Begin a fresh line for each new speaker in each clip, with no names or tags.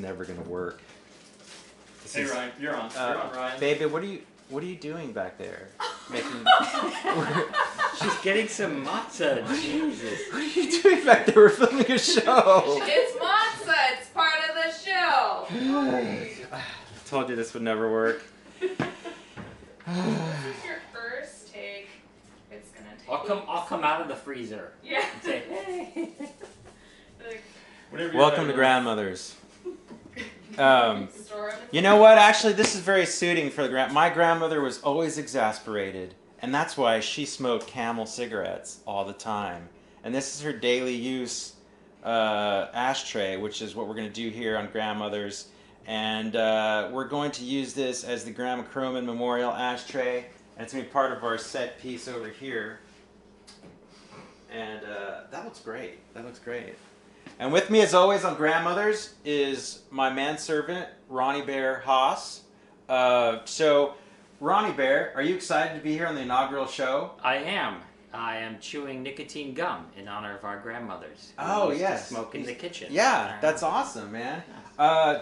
never gonna work.
Hey Ryan, you're on. You're on, Ryan.
Baby, what are you doing back there? Making.
She's getting some matzah. Jesus.
What are you doing back there? We're filming a show.
It's matzah. It's part of the show.
I told you this would never work.
This is your first take. It's gonna take.
I'll come out of the freezer.
Yeah.
And say, hey.
Like,
Welcome to Grandmothers.
store
You know what? Actually, this is very suiting for the my grandmother was always exasperated, and that's why she smoked Camel cigarettes all the time. And this is her daily use ashtray, which is what we're going to do here on Grandmothers. And we're going to use this as the Grandma Croman Memorial ashtray, and it's going to be part of our set piece over here. And that looks great. That looks great. And with me, as always, on Grandmothers is my manservant, Ronnie Bear Haas. So, Ronnie Bear, are you excited to be here on the inaugural show?
I am. I am chewing nicotine gum in honor of our grandmothers.
Oh,
used
yes.
to smoke in the kitchen.
Yeah, that's awesome, man.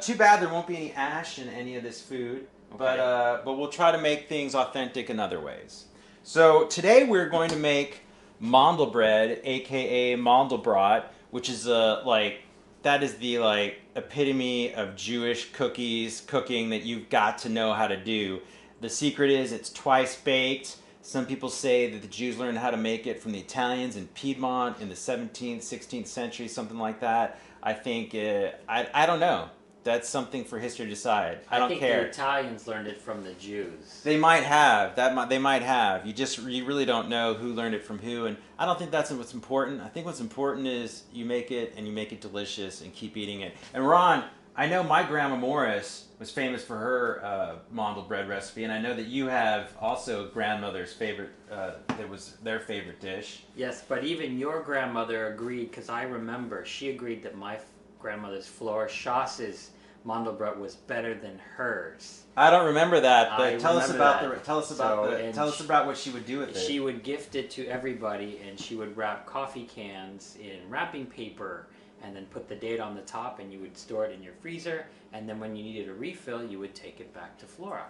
Too bad there won't be any ash in any of this food, but we'll try to make things authentic in other ways. So today we're going to make mandelbread, aka mandelbrot, which is that is the epitome of Jewish cooking that you've got to know how to do. The secret is it's twice baked. Some people say that the Jews learned how to make it from the Italians in Piedmont in the 17th, 16th century, something like that. I think, I don't know. That's something for history to decide. I don't care.
The Italians learned it from the Jews.
They might have. They might have. You really don't know who learned it from who, and I don't think that's what's important. I think what's important is you make it and you make it delicious and keep eating it. And Ron, I know my grandma Morris was famous for her mandelbread recipe, and I know that you have also grandmother's favorite. That was their favorite dish.
Yes, but even your grandmother agreed, because I remember she agreed that my grandmother's Flora Shass's mandelbrot was better than hers.
I don't remember that, but tell us about what she would do with it.
She would gift it to everybody, and she would wrap coffee cans in wrapping paper, and then put the date on the top, and you would store it in your freezer, and then when you needed a refill, you would take it back to Flora.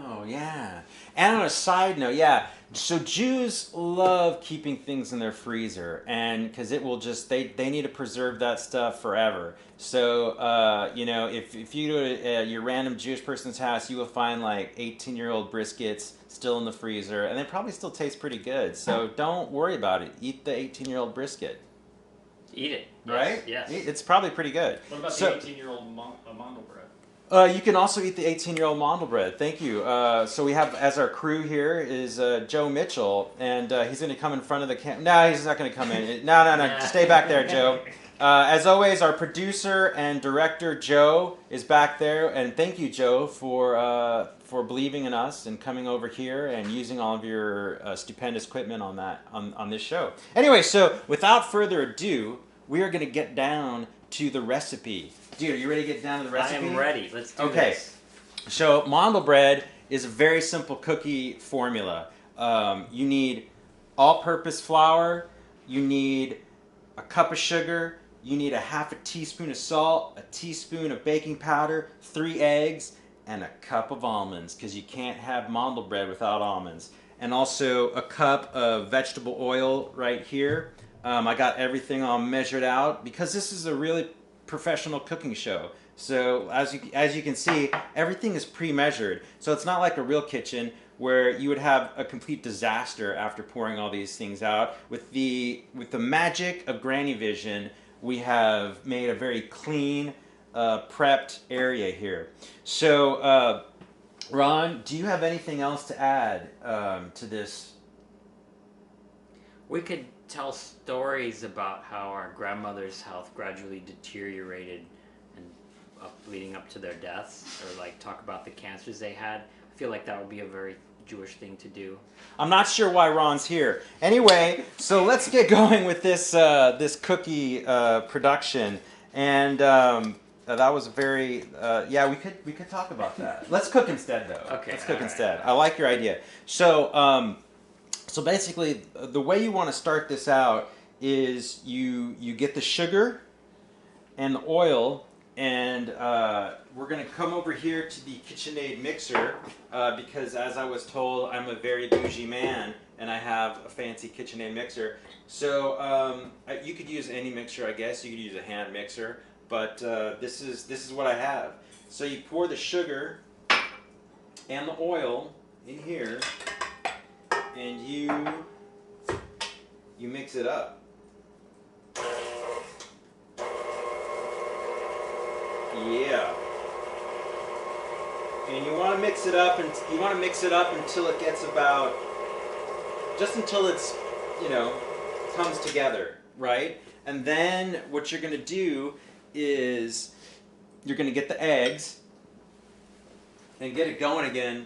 Oh, yeah. And on a side note, yeah, so Jews love keeping things in their freezer, and because it will just, they need to preserve that stuff forever. So, you know, if you go to your random Jewish person's house, you will find like 18-year-old briskets still in the freezer, and they probably still taste pretty good. So don't worry about it. Eat the 18-year-old brisket.
Eat it.
Right?
Yes.
It's probably pretty good.
What about the 18-year-old mandelbread?
You can also eat the 18-year-old mandelbread. Thank you. So we have, as our crew here, is Joe Mitchell, and he's going to come in front of the camera. No, he's not going to come in. No. Stay back there, Joe. As always, our producer and director, Joe, is back there. And thank you, Joe, for believing in us and coming over here and using all of your stupendous equipment on this show. Anyway, so without further ado, we are going to get down to the recipe. Dude, are you ready to get down to the recipe?
I am ready. Let's do this.
Okay. So mandelbread is a very simple cookie formula. You need all-purpose flour. You need a cup of sugar. You need a half a teaspoon of salt, a teaspoon of baking powder, 3 eggs, and a cup of almonds, because you can't have mandelbread without almonds. And also a cup of vegetable oil right here. I got everything all measured out because this is a really professional cooking show. So as you can see, everything is pre-measured. So it's not like a real kitchen where you would have a complete disaster after pouring all these things out. With the magic of Granny Vision, we have made a very clean, prepped area here. So, Ron, do you have anything else to add to this?
We could tell stories about how our grandmother's health gradually deteriorated and leading up to their deaths, or like talk about the cancers they had. I feel like that would be a very Jewish thing to do.
I'm not sure why Ron's here. Anyway, so let's get going with this this cookie production, and that was very yeah. We could talk about that. Let's cook instead, though.
Okay.
Let's cook instead. Right. I like your idea. So so basically, the way you want to start this out is you get the sugar and the oil, And we're going to come over here to the KitchenAid mixer because, as I was told, I'm a very bougie man and I have a fancy KitchenAid mixer. So you could use any mixer, I guess. You could use a hand mixer, but this is what I have. So you pour the sugar and the oil in here, and you mix it up. Yeah. And you want to mix it up, and you want to mix it up until it gets about, just until it's, you know, comes together, right? And then what you're going to do is you're going to get the eggs and get it going again,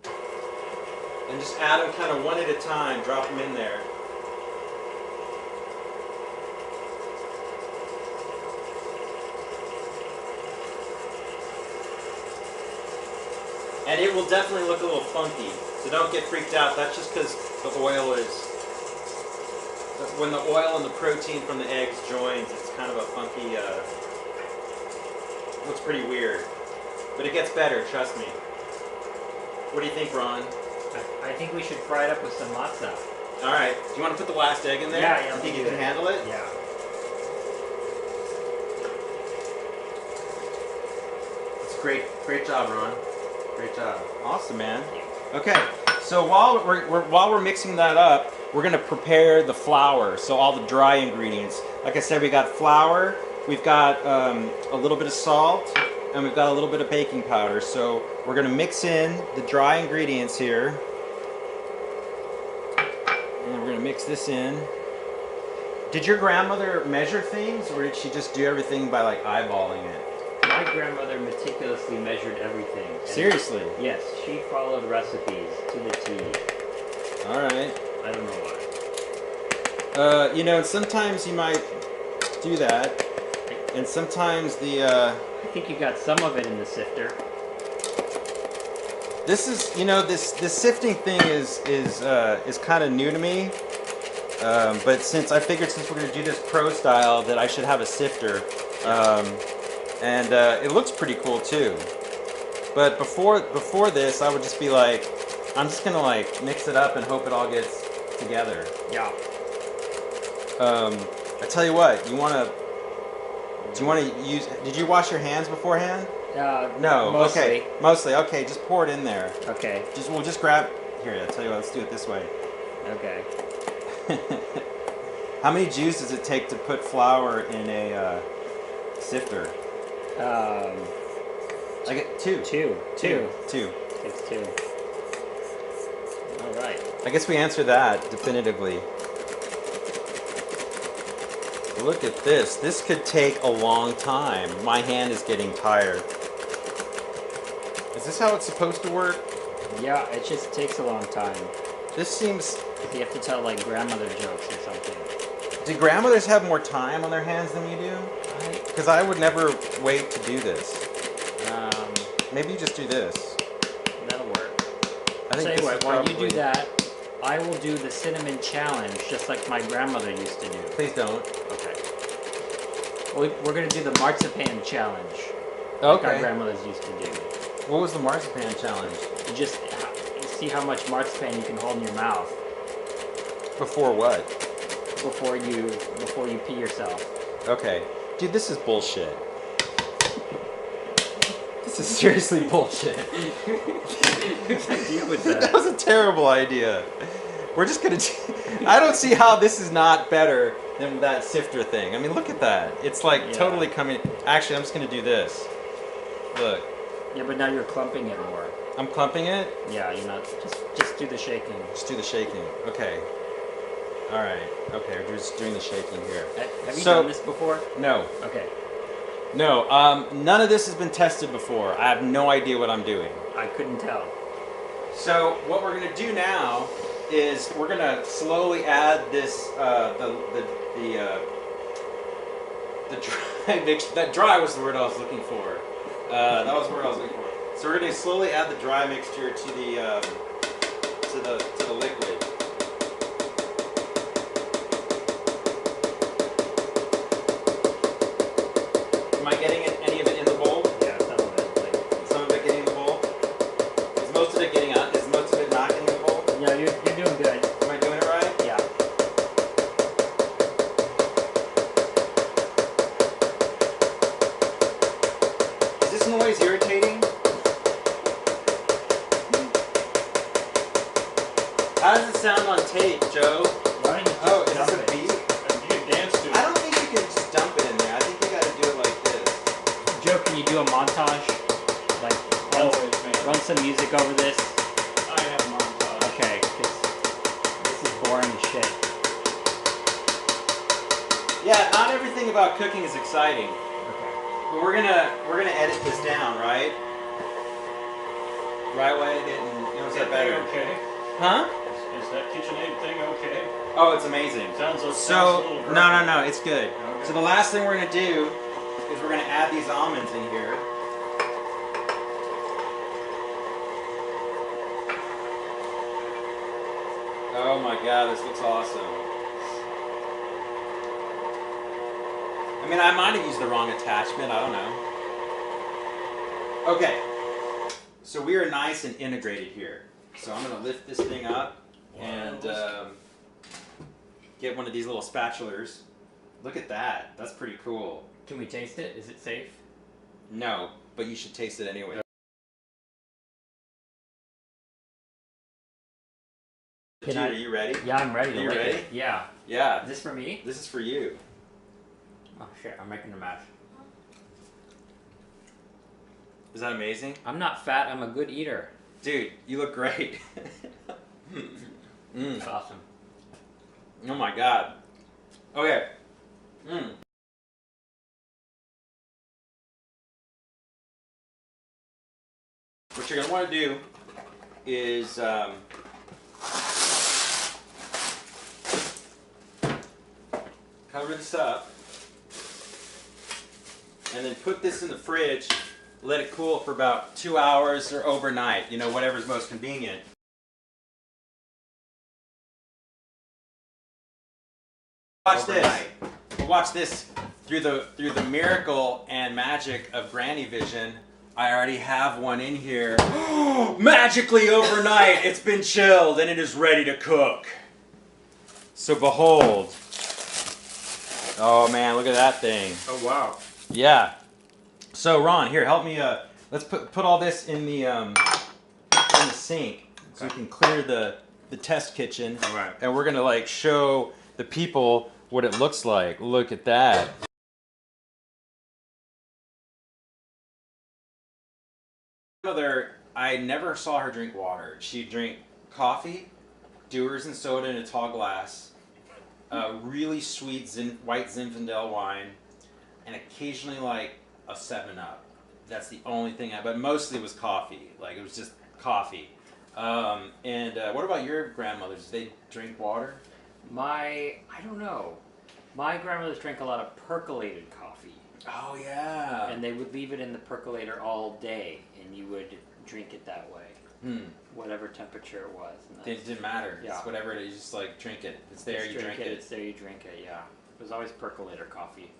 and just add them kind of one at a time. Drop them in there. And it will definitely look a little funky, so don't get freaked out. That's just because the oil is, when the oil and the protein from the eggs joins, it's kind of a funky, looks pretty weird. But it gets better, trust me. What do you think, Ron?
I think we should fry it up with some matzah.
All right. Do you want to put the last egg in there?
Yeah.
You think you can handle it?
Yeah.
It's great job, Ron. Great job. Awesome, man. Okay. So while we're mixing that up, we're gonna prepare the flour. So all the dry ingredients. Like I said, we got flour. We've got a little bit of salt. And we've got a little bit of baking powder. So we're going to mix in the dry ingredients here. And we're going to mix this in. Did your grandmother measure things, or did she just do everything by like eyeballing it?
My grandmother meticulously measured everything.
Seriously?
Yes, she followed recipes to the T.
All right.
I don't know why.
You know, sometimes you might do that. And sometimes the...
I think you got some of it in the sifter.
This is, you know, this sifting thing is kind of new to me. But since I figured since we're going to do this pro style that I should have a sifter. And it looks pretty cool too. But before this, I would just be like, I'm just going to like mix it up and hope it all gets together.
Yeah.
I tell you what, do you want to use, did you wash your hands beforehand? No.
Mostly.
Okay. Mostly. Okay, just pour it in there.
Okay.
We'll just grab, here, I'll tell you what, let's do it this way.
Okay.
How many Jews does it take to put flour in a sifter? I get two.
Two.
Takes
two. All right.
I guess we answered that definitively. Look at this. This could take a long time. My hand is getting tired. Is this how it's supposed to work?
Yeah, it just takes a long time.
This seems...
You have to tell like grandmother jokes or something.
Do grandmothers have more time on their hands than you do? Because I would never wait to do this. Maybe you just do this.
That'll work.
I think
Tell you what, while you
probably...
do that, I will do the cinnamon challenge, just like my grandmother used to do.
Please don't.
Okay. We're going to do the marzipan challenge.
Okay.
Like our grandmothers used to do.
What was the marzipan challenge?
You just see how much marzipan you can hold in your mouth.
Before what?
Before you pee yourself.
Okay. Dude, this is bullshit. This is seriously bullshit.
Deal with that.
That was a terrible idea. We're just gonna... I don't see how this is not better than that sifter thing. I mean, look at that. It's like totally coming... Actually, I'm just gonna do this. Look.
Yeah, but now you're clumping it more.
I'm clumping it?
Yeah, you're not... Just do the shaking.
Just do the shaking. Okay. Alright. Okay, we're just doing the shaking here.
Have you done this before?
No.
Okay.
No. None of this has been tested before. I have no idea what I'm doing.
I couldn't tell.
So what we're going to do now is we're going to slowly add this, the dry mix. That dry was the word I was looking for. That was the word I was looking for. So we're going to slowly add the dry mixture to the liquid. noise irritating? How does it sound on tape, Joe?
Why don't you
Oh, is
dump
this a
it?
beat?
You can dance to it.
I don't think you can just dump it in there. I think you gotta do it like this.
Joe, can you do a montage? Like,
Always, man.
run some music over this?
I have a montage.
Okay, 'cause this is boring as shit.
Yeah, not everything about cooking is exciting.
Okay.
But we're gonna edit this down, right? Right way, is that better?
Okay.
Huh?
Is that KitchenAid thing okay?
Oh, it's amazing.
Sounds a
So,
little
no, it's good.
Okay.
So the last thing we're gonna do is we're gonna add these almonds in here. Oh my god, this looks awesome. I mean, I might have used the wrong attachment, I don't know. Okay, so we are nice and integrated here. So I'm gonna lift this thing up and get one of these little spatulas. Look at that, that's pretty cool.
Can we taste it? Is it safe?
No, but you should taste it anyway. Dude, are you ready?
Yeah, I'm ready.
Are you ready?
Yeah.
Yeah.
Is this for me?
This is for you.
Oh shit, I'm making a mash.
Is that amazing?
I'm not fat, I'm a good eater.
Dude, you look great.
It's awesome.
Oh my god. Okay. What you're going to want to do is cover this up and then put this in the fridge, let it cool for about 2 hours or overnight, whatever's most convenient. Watch this. Watch this. Through the miracle and magic of Granny Vision, I already have one in here. Magically overnight, it's been chilled and it is ready to cook. So behold. Oh man, look at that thing.
Oh wow.
Yeah. So Ron, here, help me. Let's put all this in the sink so we can clear the test kitchen.
All right.
And we're gonna show the people what it looks like. Look at that. Mother, I never saw her drink water. She'd drink coffee, Dewar's and soda in a tall glass, really sweet white Zinfandel wine, and occasionally a 7-Up. That's the only thing. But mostly it was coffee. It was just coffee. And what about your grandmothers? Did they drink water?
I don't know. My grandmothers drank a lot of percolated coffee.
Oh yeah.
And they would leave it in the percolator all day, and you would drink it that way. Whatever temperature it was.
It didn't matter.
Yeah.
It's whatever it is. You just drink it. It's there, you drink it.
It's there, you drink it, yeah. It was always percolator coffee.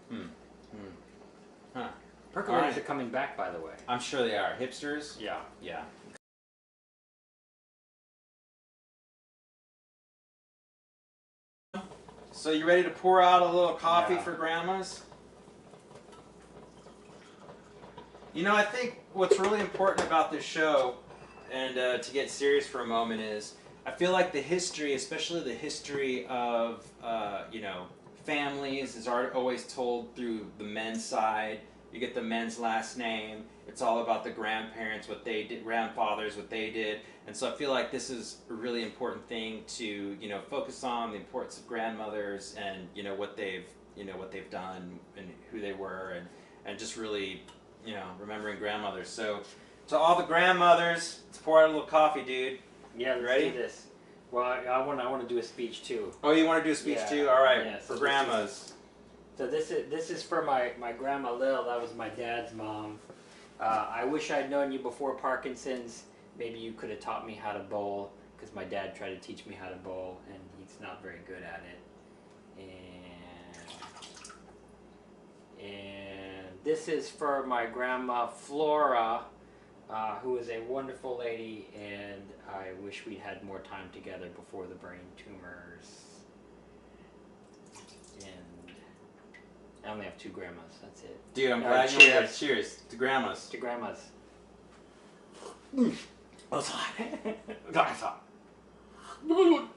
Huh.
Percolators are coming back, by the way.
I'm sure they are. Hipsters?
Yeah.
Yeah. So you ready to pour out a little coffee for grandmas? I think what's really important about this show, and to get serious for a moment, is I feel like the history, especially the history of, families, is always told through the men's side. You get the men's last name. It's all about the grandparents, what they did, grandfathers, what they did. And so I feel like this is a really important thing to, focus on, the importance of grandmothers and, what they've done and who they were, and just really, remembering grandmothers. So to all the grandmothers, let's pour out a little coffee, dude.
Yeah, let's
ready?
do this. Well, I want to do a speech too.
Oh, you want to do a speech too? All right,
yeah,
for grandmas.
So this is for my grandma Lil. That was my dad's mom. I wish I'd known you before Parkinson's. Maybe you could have taught me how to bowl, because my dad tried to teach me how to bowl, and he's not very good at it. And this is for my grandma Flora, who is a wonderful lady, and I wish we had more time together before the brain tumors. And I only have 2 grandmas. That's it.
Dude, I'm
All
glad
right,
you only have
cheers.
cheers to grandmas.
2 grandmas.
That's hot. That's hot.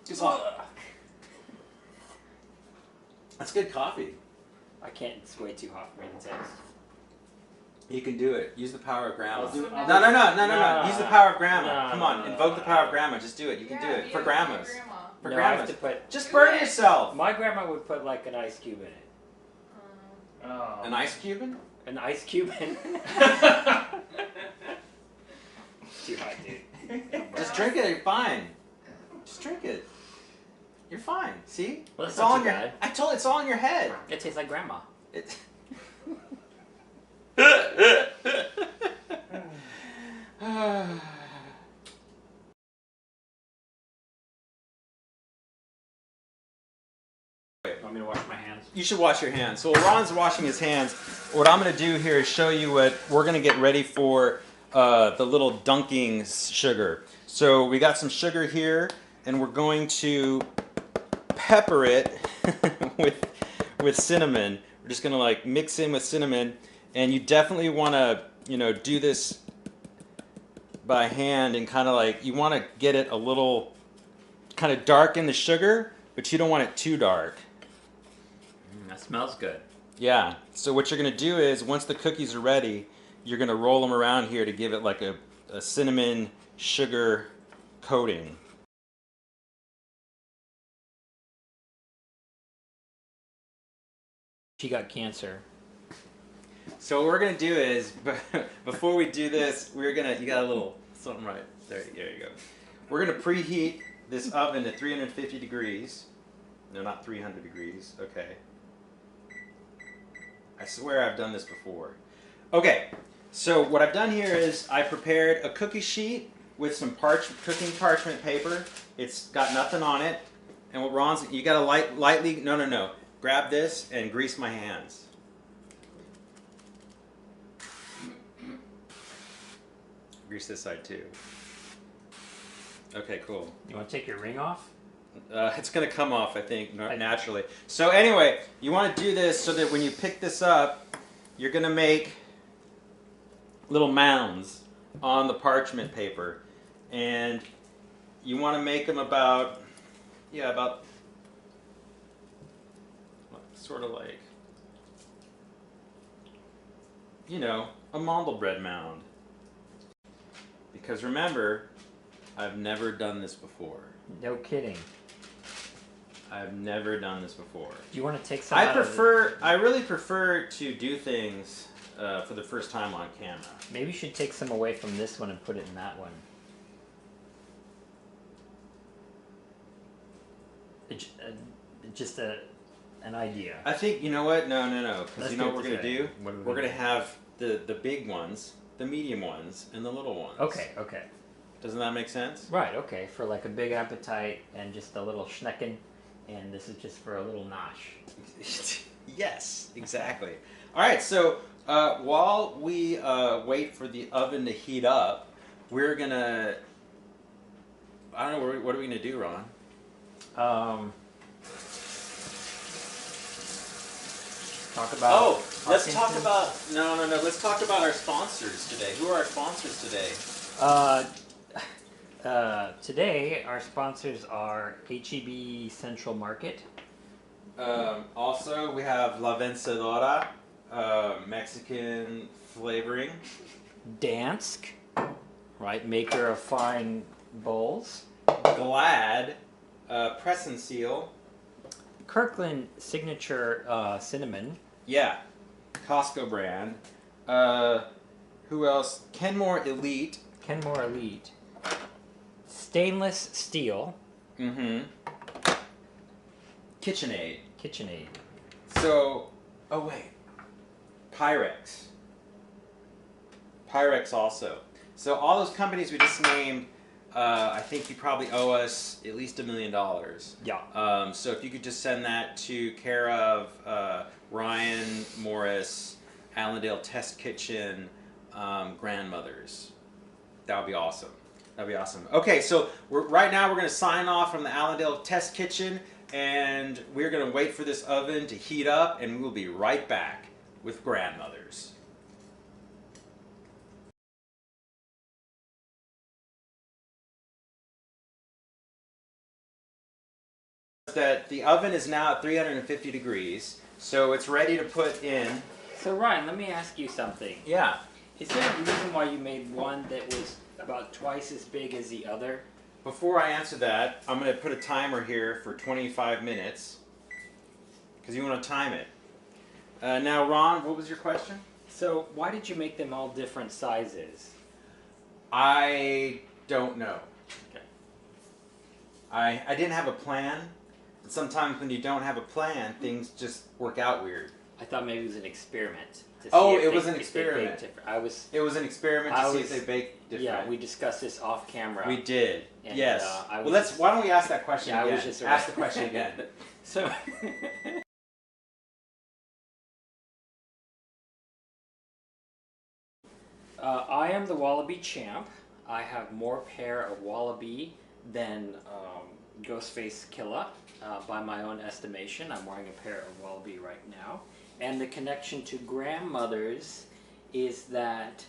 It's hot. That's good coffee.
I can't. It's way too hot for me to taste.
You can do it. Use the power of grandma.
I'll do-
No. Use the power of grandma.
No,
Come on,
no,
invoke the
no.
power of grandma. Just do it. You can do it
be
for
a
grandmas.
grandma.
For
No, I have
grandmas.
to put.
Just
Do
burn
it.
yourself.
My grandma would put like an ice cube in it.
Oh.
An ice cube?
An ice cube in. Too hot, dude.
Just drink it. You're fine. Just drink it. You're fine. See?
Well, that's
it's
not
all
too
in your.
bad.
I told. It's all in your head.
It tastes like grandma.
It.
Want me to wash my hands?
You should wash your hands. So while Ron's washing his hands, what I'm going to do here is show you what we're going to get ready for the little dunking sugar. So we got some sugar here, and we're going to pepper it with cinnamon. We're just going to like mix in with cinnamon, and you definitely want to do this by hand and kind of like you want to get it a little kind of dark in the sugar, but you don't want it too dark.
That smells good.
Yeah, so what you're going to do is, once the cookies are ready, you're going to roll them around here to give it like a cinnamon sugar coating.
She got cancer.
So what we're going to do is, before we do this, you got a little something right there. There you go. We're going to preheat this oven to 350 degrees. No, not 300 degrees. Okay. I swear I've done this before. Okay, so what I've done here is I prepared a cookie sheet with some cooking parchment paper. It's got nothing on it. And what Ron's, you got to lightly, no. Grab this and grease my hands. Grease this side too. Okay, cool.
You want to take your ring off?
It's going to come off, I think, naturally. So anyway, you want to do this so that when you pick this up, you're going to make little mounds on the parchment paper. And you want to make them about sort of like, a mandel bread mound. Because remember, I've never done this before.
No kidding.
I've never done this before.
Do you want to take some?
I really prefer to do things for the first time on camera.
Maybe you should take some away from this one and put it in that one. Just an idea.
I think, you know what? No. Because
Let's
you know
do
what
it
we're going to
this
do?
way. What are we
We're
gonna
going to have the big ones, the medium ones, and the little ones.
Okay.
Doesn't that make sense?
Right, okay. For like a big appetite and just a little schnecken, and this is just for a little nosh.
Yes, exactly. All right, so while we wait for the oven to heat up, we're going to, I don't know, what are we going to do, Ron?
Talk about.
Let's talk
Parkinson's.
about, no. Let's talk about our sponsors today. Who are our sponsors today?
Today, our sponsors are HEB Central Market.
Also, we have La Vencedora, Mexican flavoring.
Dansk, right, maker of fine bowls.
Glad, Press and Seal.
Kirkland Signature Cinnamon.
Yeah, Costco brand. Who else? Kenmore Elite.
Kenmore Elite. Stainless Steel.
Mm-hmm. KitchenAid.
KitchenAid.
So, oh wait, Pyrex. Pyrex also. So all those companies we just named, I think you probably owe us at least $1 million.
Yeah.
So if you could just send that to care of Ryan Morris, Allendale Test Kitchen, Grandmothers, that would be awesome. That'd be awesome. Okay, so right now we're going to sign off from the Allendale Test Kitchen. and we're going to wait for this oven to heat up, and we will be right back with grandmothers. That the oven is now at 350 degrees, so it's ready to put in.
So Ryan, let me ask you something.
Yeah.
Is there a reason why you made one that was about twice as big as the other?
Before I answer that, I'm going to put a timer here for 25 minutes because you want to time it. Now, Ron, what was your question?
So why did you make them all different sizes?
I don't know.
Okay.
I didn't have a plan. Sometimes when you don't have a plan, things just work out weird.
I thought maybe it was an experiment. To
Oh,
see
it
if
was
they-
an
if they
experiment.
baked different.
It was an experiment to
I
see
was-
if they bake different.
Yeah, we discussed this off camera.
We did.
And,
yes.
I
Well,
was
let's.
just-
Why don't we ask that question
Yeah, I
again?
was just
Ask the question again.
So. I am the Wallaby champ. I have more pair of Wallaby than Ghostface Killa, by my own estimation. I'm wearing a pair of Wallaby right now. And the connection to grandmothers is that,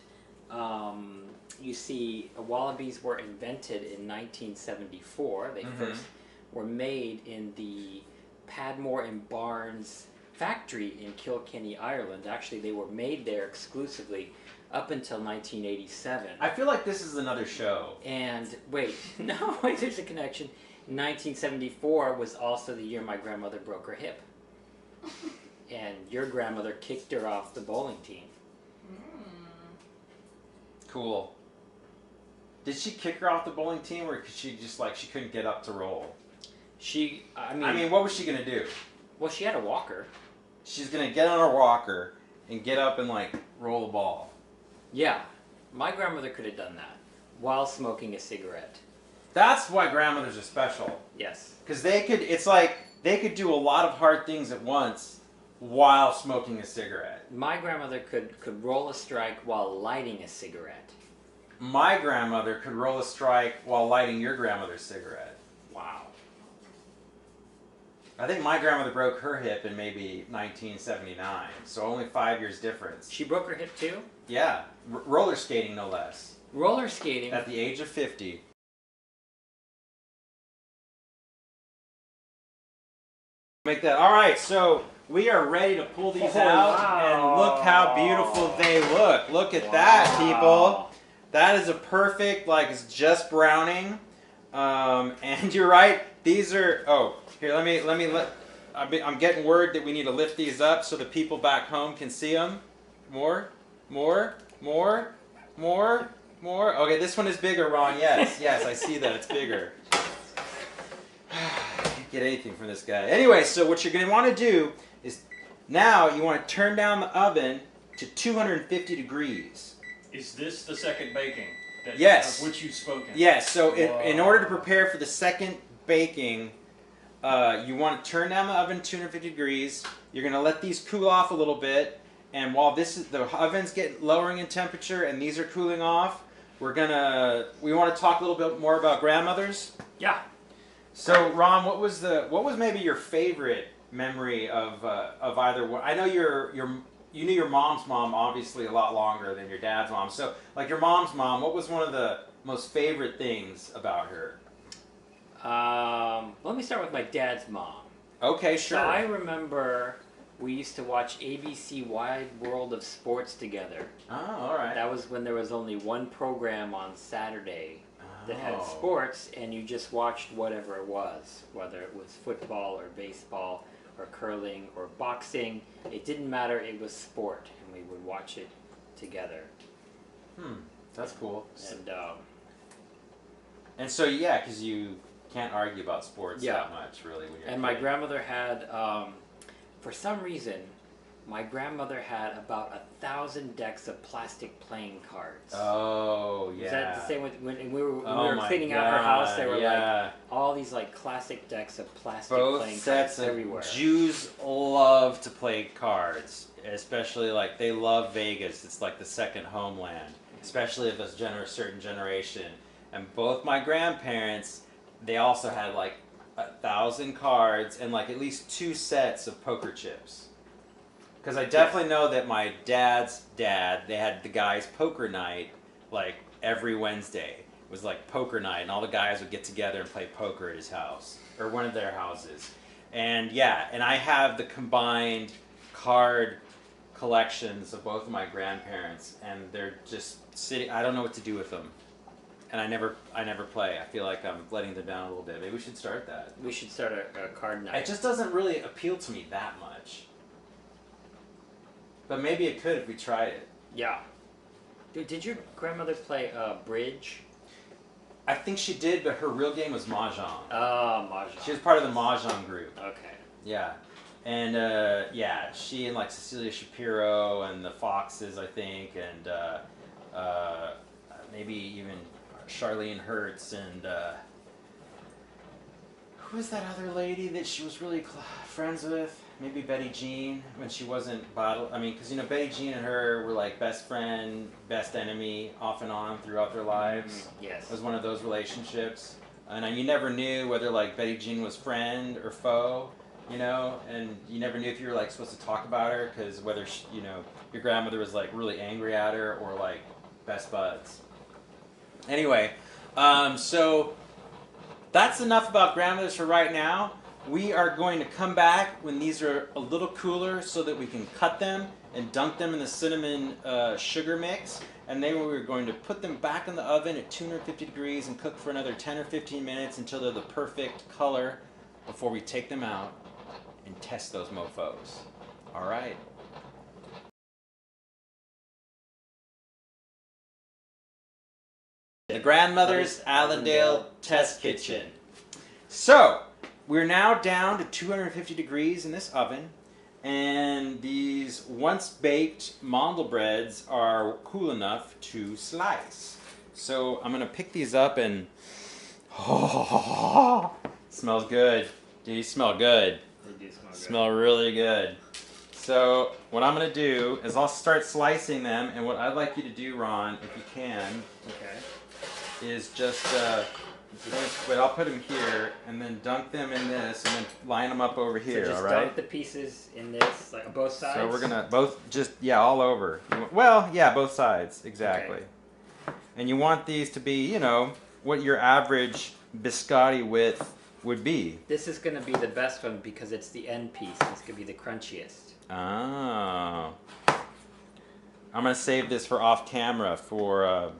you see, Wallabies were invented in 1974. They first were made in the Padmore and Barnes factory in Kilkenny, Ireland. Actually, they were made there exclusively up until 1987.
I feel like this is another show.
And wait, no, wait, there's a connection. 1974 was also the year my grandmother broke her hip. And your grandmother kicked her off the bowling team.
Cool. Did she kick her off the bowling team, or could she just she couldn't get up to roll?
I
mean, what was she gonna do?
Well, she had a walker.
She's gonna get on her walker and get up and roll the ball.
Yeah, my grandmother could have done that while smoking a cigarette.
That's why grandmothers are special.
Yes.
Because they could do a lot of hard things at once while smoking a cigarette.
My grandmother could roll a strike while lighting a cigarette.
My grandmother could roll a strike while lighting your grandmother's cigarette.
Wow.
I think my grandmother broke her hip in maybe 1979, so only 5 years difference.
She broke her hip too?
Yeah, roller skating no less.
Roller skating?
At the age of 50. Make that. All right, so we are ready to pull these out, and look how beautiful they look. Look at that, people. That is a perfect, it's just browning. And you're right, these are, here, I'm getting word that we need to lift these up so the people back home can see them. More. Okay, this one is bigger, Ron. Yes, I see that. It's bigger. Can't get anything from this guy. Anyway, so what you're going to want to do is now you want to turn down the oven to 250 degrees.
Is this the second baking?
Yes.
Of which you've spoken?
Yes, so in order to prepare for the second baking, you want to turn down the oven 250 degrees. You're going to let these cool off a little bit. And while the oven's lowering in temperature and these are cooling off, we want to talk a little bit more about grandmothers.
Yeah.
So Ron, what was maybe your favorite memory of either one? I know you knew your mom's mom obviously a lot longer than your dad's mom. So your mom's mom, what was one of the most favorite things about her?
Let me start with my dad's mom.
Okay, sure.
So I remember we used to watch ABC Wide World of Sports together.
Oh, all right.
That was when there was only one program on Saturday that had sports, and you just watched whatever it was, whether it was football or baseball or curling or boxing. It didn't matter, it was sport, and we would watch it together.
That's cool. And so, yeah, because you can't argue about sports that much, really. When you're
and my grandmother had, for some reason, my grandmother had about 1,000 decks of plastic playing cards.
Oh, yeah.
Was that the same when we were cleaning out her house? There were all these classic decks of plastic playing cards everywhere.
Jews love to play cards, especially they love Vegas. It's the second homeland, especially of a certain generation. And both my grandparents, they also had 1,000 cards and like at least 2 sets of poker chips. Because I definitely know that my dad's dad, they had the guys' poker night like every Wednesday. It was like poker night, and all the guys would get together and play poker at his house or one of their houses. And yeah, and I have the combined card collections of both of my grandparents, and they're just sitting. I don't know what to do with them, and I never play. I feel like I'm letting them down a little bit. Maybe we should start that.
We should start a card night.
It just doesn't really appeal to me that much, but maybe it could if we tried it.
Yeah. Did your grandmother play bridge?
I think she did, but her real game was mahjong.
Oh, mahjong.
She was part of the mahjong group.
Okay.
Yeah. And yeah, she and like Cecilia Shapiro and the Foxes, I think, and maybe even Charlene Hertz and who was that other lady that she was really friends with? Maybe Betty Jean when she wasn't because you know Betty Jean and her were like best friend, best enemy, off and on throughout their lives.
Yes.
It was one of those relationships, and you never knew whether like Betty Jean was friend or foe. You know, and you never knew if you were like supposed to talk about her because whether you know your grandmother was like really angry at her or like best buds. Anyway, so that's enough about grandmothers for right now. We are going to come back when these are a little cooler so that we can cut them and dunk them in the cinnamon sugar mix, and then we're going to put them back in the oven at 250 degrees and cook for another 10 or 15 minutes until they're the perfect color before we take them out and test those mofos. All right. The Grandmother's Allendale Test Kitchen. So, we're now down to 250 degrees in this oven, and these once baked mandelbreads are cool enough to slice. So, I'm going to pick these up and smells good. These smell good.
They do smell good.
Smell really good. So what I'm going to do is I'll start slicing them, and what I'd like you to do, Ron, if you can, is just, but I'll put them here, and then dunk them in this, and then line them up over here,
so just
all right?
dunk the pieces in this, like on both sides?
So we're going to all over. Well, yeah, both sides, exactly. Okay. And you want these to be, you know, what your average biscotti width would be.
This is going to be the best one because it's the end piece. This could be the crunchiest.
Oh. I'm going to save this for off camera for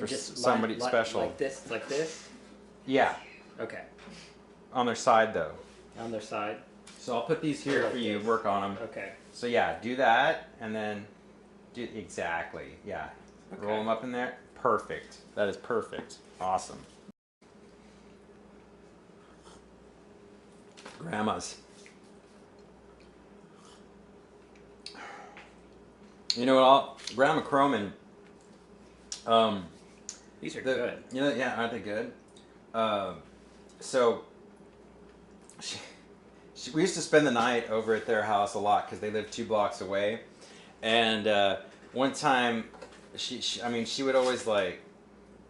somebody special.
Like this?
Yeah.
Okay.
On their side though.
On their side.
So I'll put these here for you, work on them.
Okay.
So yeah, do that and then do exactly. Yeah. Okay. Roll them up in there. Perfect. That is perfect. Awesome. Grandma's. You know what? Grandma Croman.
These are good.
You know, yeah, aren't they good? So we used to spend the night over at their house a lot because they lived 2 blocks away. And one time, she would always like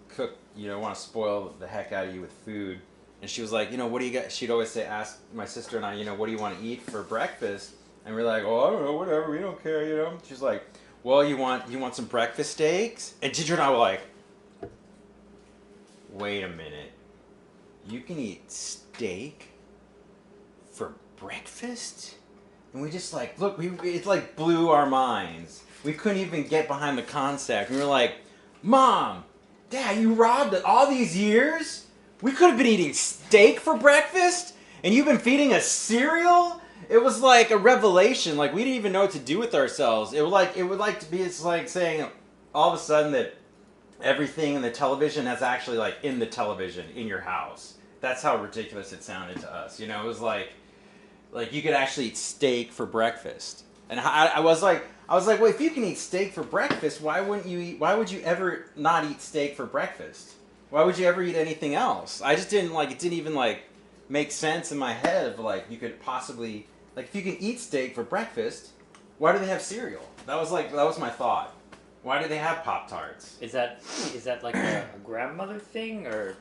cook. You know, want to spoil the heck out of you with food. And she was like, you know, what do you got? She'd always ask my sister and I, you know, what do you want to eat for breakfast? And we're like, oh, I don't know, whatever, we don't care, you know. She's like, well, you want some breakfast steaks? And Ginger and I were like, wait a minute, you can eat steak for breakfast? And we just like, look, it like blew our minds. We couldn't even get behind the concept. We were like, Mom, Dad, you robbed us all these years? We could have been eating steak for breakfast, and you've been feeding us cereal? It was like a revelation. Like, we didn't even know what to do with ourselves. It's like saying all of a sudden that everything in the television has actually like in the television in your house. That's how ridiculous it sounded to us. You know, it was like you could actually eat steak for breakfast. And I was like, well, if you can eat steak for breakfast, why would you ever not eat steak for breakfast? Why would you ever eat anything else? I just didn't it didn't even like make sense in my head of like you could possibly, like, if you can eat steak for breakfast, why do they have cereal? That was my thought. Why do they have Pop-Tarts?
Is that like a grandmother thing or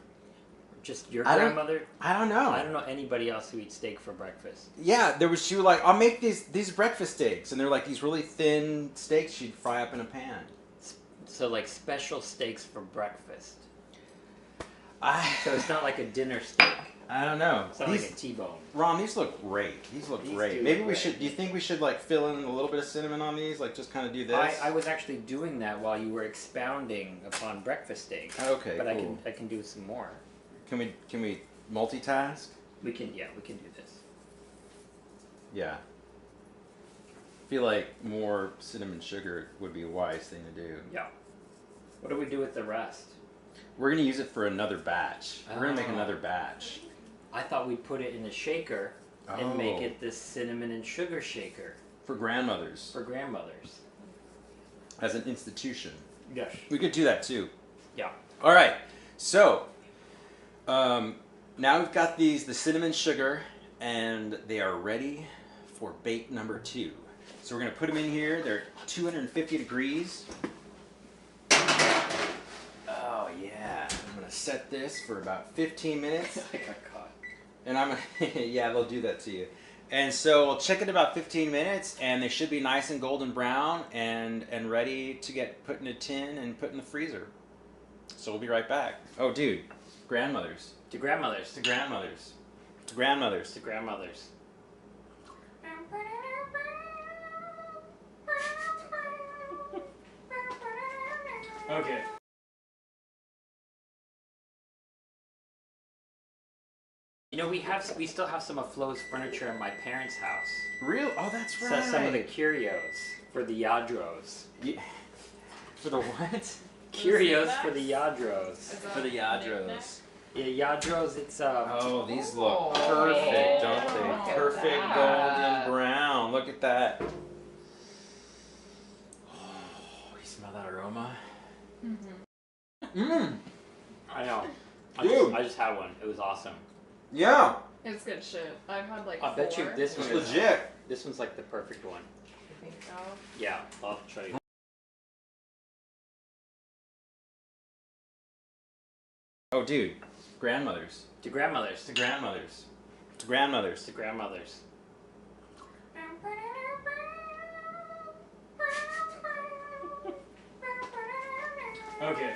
Just your
I don't-
grandmother?
I don't know.
I don't know anybody else who eats steak for breakfast.
Yeah, she was like, I'll make these breakfast steaks, and they're like these really thin steaks she'd fry up in a pan.
So like special steaks for breakfast.
I
So it's not like a dinner steak.
don't know.
It's not like a T-bone.
Ron, these look great. These look
These
great.
do
Maybe
look
we
great.
should. Do you think we should like fill in a little bit of cinnamon on these? Like just kind of do this.
I was actually doing that while you were expounding upon breakfast steak.
Okay,
But
cool.
I can do some more.
Can we multitask?
We can do this.
Yeah. I feel like more cinnamon sugar would be a wise thing to do.
Yeah. What do we do with the rest?
We're gonna use it for another batch. We're gonna make
Oh.
another batch.
I thought we'd put it in a shaker and make
Oh.
it this cinnamon and sugar shaker
For grandmothers
for grandmothers.
as an institution.
Yes.
We could do that too.
Yeah.
All right. So now we've got the cinnamon sugar, and they are ready for bake number 2. So we're gonna put them in here. They're 250 degrees. Oh yeah. I'm gonna set this for about 15 minutes.
I got caught.
And I'm yeah, they'll do that to you. And so we'll check it about 15 minutes, and they should be nice and golden brown and ready to get put in a tin and put in the freezer. So we'll be right back. Oh, dude, grandmothers,
To grandmothers.
to grandmothers, to grandmothers.
To grandmothers.
Okay.
You know, we still have some of Flo's furniture in my parents' house.
Real? Oh, that's
So
right.
some of the curios for the Yadros.
Yeah. For the what?
Curios for the Yadros.
For the Yadros.
Yeah, Yadros, it's
Oh, these look
Oh,
perfect, don't
yeah.
they?
Look at
Perfect
that.
golden brown. Look at that. Oh, you smell that aroma? Mmm.
I know.
Dude.
I just had one. It was awesome.
Yeah.
It's good shit. I've had like
I bet you
4.
this
It's
one is
legit.
This one's like the perfect one.
You think so?
Yeah, I'll show you.
Oh, dude. Grandmothers.
To grandmothers.
To grandmothers. To grandmothers.
To grandmothers.
Okay.